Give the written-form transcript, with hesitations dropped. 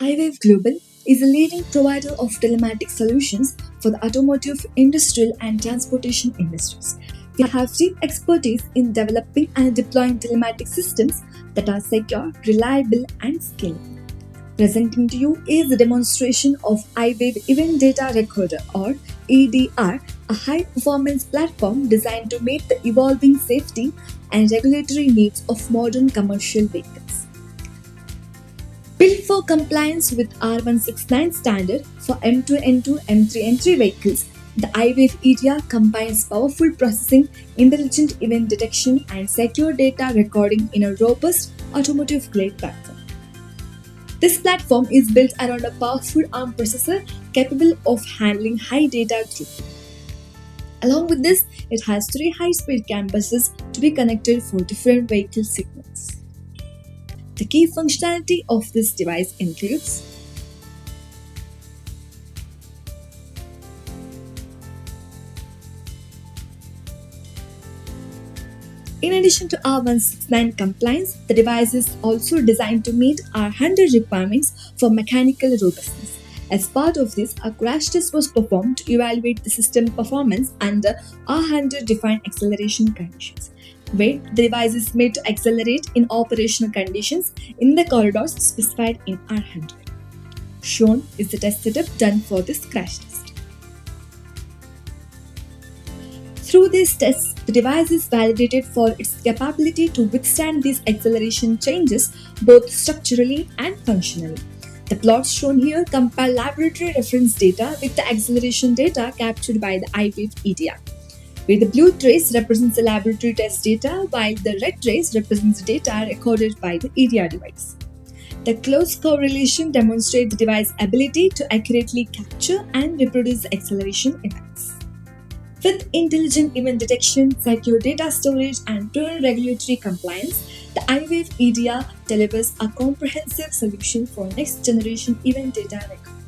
iWave Global is a leading provider of telematics solutions for the automotive, industrial, and transportation industries. We have deep expertise in developing and deploying telematics systems that are secure, reliable, and scalable. Presenting to you is a demonstration of iWave Event Data Recorder or EDR, a high-performance platform designed to meet the evolving safety and regulatory needs of modern commercial vehicles. Built for compliance with R169 standard for M2, N2, M3, N3 vehicles, the iWave EDR combines powerful processing, intelligent event detection, and secure data recording in a robust automotive-grade platform. This platform is built around a powerful ARM processor capable of handling high data throughput. Along with this, it has 3 high-speed CAN buses to be connected for different vehicle signals. The key functionality of this device includes in addition to R169 compliance, the device is also designed to meet R100 requirements for mechanical robustness. As part of this, a crash test was performed to evaluate the system performance under R100 defined acceleration conditions, where the device is made to accelerate in operational conditions in the corridors specified in R100. Shown is the test setup done for this crash test. Through these tests, the device is validated for its capability to withstand these acceleration changes both structurally and functionally. The plots shown here compare laboratory reference data with the acceleration data captured by the iWave EDR, where the blue trace represents the laboratory test data while the red trace represents the data recorded by the EDR device. The close correlation demonstrates the device's ability to accurately capture and reproduce the acceleration events. With intelligent event detection, secure data storage, and proven regulatory compliance, the iWave EDR delivers a comprehensive solution for next-generation event data record.